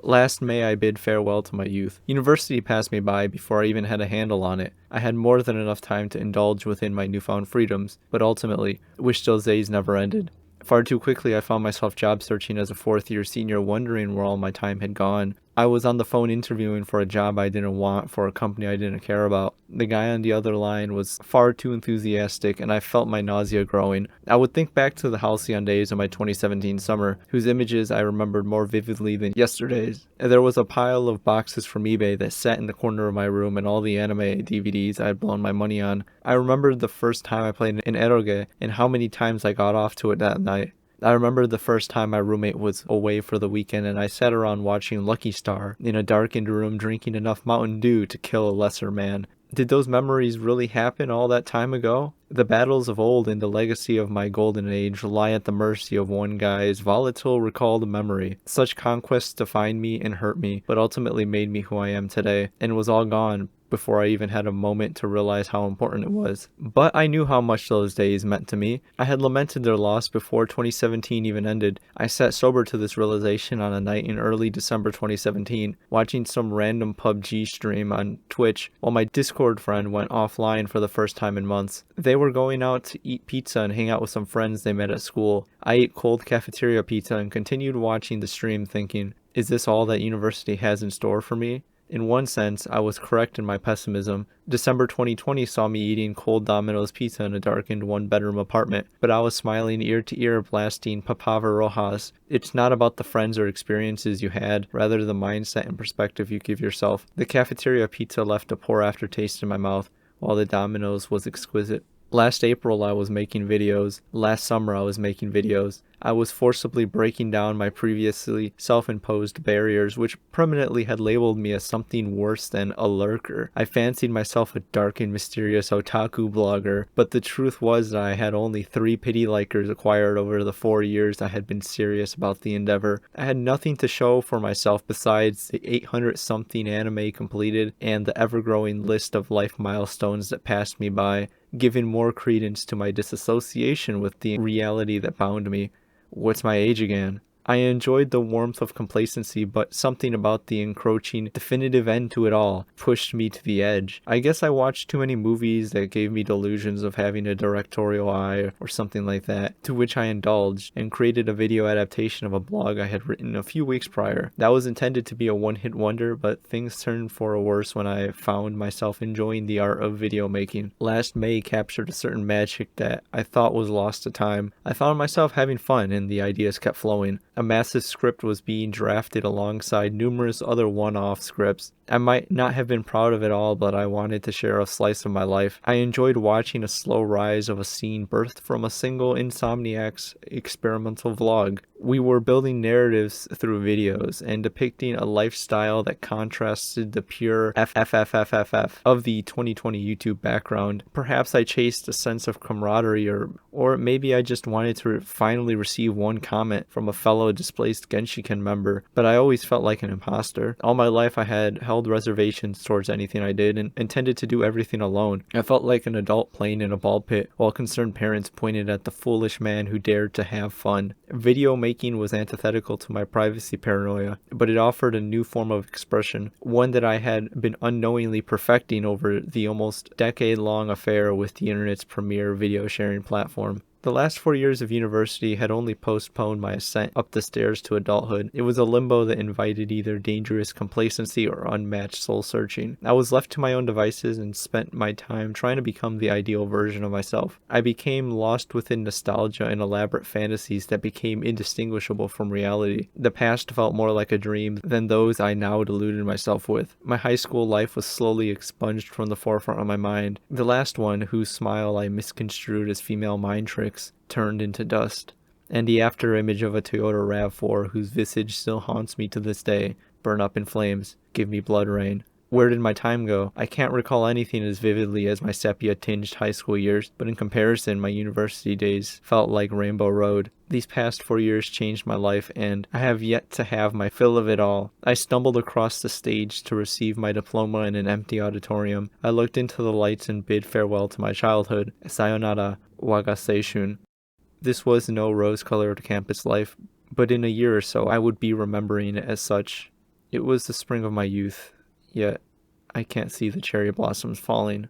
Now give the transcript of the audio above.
Last May I bid farewell to my youth. University passed me by before I even had a handle on it. I had more than enough time to indulge within my newfound freedoms, but ultimately, wished those days never ended. Far too quickly I found myself job searching as a fourth-year senior, wondering where all my time had gone. I was on the phone interviewing for a job I didn't want for a company I didn't care about. The guy on the other line was far too enthusiastic, and I felt my nausea growing. I would think back to the halcyon days of my 2017 summer, whose images I remembered more vividly than yesterday's. There was a pile of boxes from eBay that sat in the corner of my room, and all the anime DVDs I had blown my money on. I remembered the first time I played an eroge, and how many times I got off to it that night. I remember the first time my roommate was away for the weekend and I sat around watching Lucky Star in a darkened room drinking enough Mountain Dew to kill a lesser man. Did those memories really happen all that time ago? The battles of old and the legacy of my golden age lie at the mercy of one guy's volatile recalled memory. Such conquests defined me and hurt me, but ultimately made me who I am today, and was all gone before I even had a moment to realize how important it was. But I knew how much those days meant to me. I had lamented their loss before 2017 even ended. I sat sober to this realization on a night in early December 2017, watching some random PUBG stream on Twitch while my Discord friend went offline for the first time in months. They were going out to eat pizza and hang out with some friends they met at school. I ate cold cafeteria pizza and continued watching the stream thinking, is this all that university has in store for me? In one sense, I was correct in my pessimism. December 2020 saw me eating cold Domino's pizza in a darkened one-bedroom apartment, but I was smiling ear to ear blasting Papava Rojas. It's not about the friends or experiences you had, rather the mindset and perspective you give yourself. The cafeteria pizza left a poor aftertaste in my mouth, while the Domino's was exquisite. Last April I was making videos. Last summer I was making videos. I was forcibly breaking down my previously self-imposed barriers, which permanently had labeled me as something worse than a lurker. I fancied myself a dark and mysterious otaku blogger, but the truth was that I had only 3 pity likers acquired over the 4 years I had been serious about the endeavor. I had nothing to show for myself besides the 800-something anime completed and the ever-growing list of life milestones that passed me by, giving more credence to my disassociation with the reality that bound me. What's my age again? I enjoyed the warmth of complacency, but something about the encroaching, definitive end to it all pushed me to the edge. I guess I watched too many movies that gave me delusions of having a directorial eye or something like that, to which I indulged, and created a video adaptation of a blog I had written a few weeks prior. That was intended to be a one-hit wonder, but things turned for a worse when I found myself enjoying the art of video making. Last May captured a certain magic that I thought was lost to time. I found myself having fun, and the ideas kept flowing. A massive script was being drafted alongside numerous other one-off scripts. I might not have been proud of it all, but I wanted to share a slice of my life. I enjoyed watching a slow rise of a scene birthed from a single Insomniac's experimental vlog. We were building narratives through videos and depicting a lifestyle that contrasted the pure FFFFFF of the 2020 YouTube background. Perhaps I chased a sense of camaraderie, or maybe I just wanted to finally receive one comment from a fellow displaced Genshiken member, but I always felt like an imposter. All my life I had held reservations towards anything I did and intended to do everything alone. I felt like an adult playing in a ball pit while concerned parents pointed at the foolish man who dared to have fun. Video making was antithetical to my privacy paranoia, but it offered a new form of expression, one that I had been unknowingly perfecting over the almost decade-long affair with the internet's premier video sharing platform. The last 4 years of university had only postponed my ascent up the stairs to adulthood. It was a limbo that invited either dangerous complacency or unmatched soul-searching. I was left to my own devices and spent my time trying to become the ideal version of myself. I became lost within nostalgia and elaborate fantasies that became indistinguishable from reality. The past felt more like a dream than those I now deluded myself with. My high school life was slowly expunged from the forefront of my mind. The last one, whose smile I misconstrued as female mind tricks, turned into dust, and the after-image of a Toyota RAV4 whose visage still haunts me to this day, burn up in flames, give me blood rain. Where did my time go? I can't recall anything as vividly as my sepia-tinged high school years, but in comparison, my university days felt like Rainbow Road. These past 4 years changed my life, and I have yet to have my fill of it all. I stumbled across the stage to receive my diploma in an empty auditorium. I looked into the lights and bid farewell to my childhood. Sayonara, waga seishun. This was no rose-colored campus life, but in a year or so I would be remembering it as such. It was the spring of my youth, yet I can't see the cherry blossoms falling.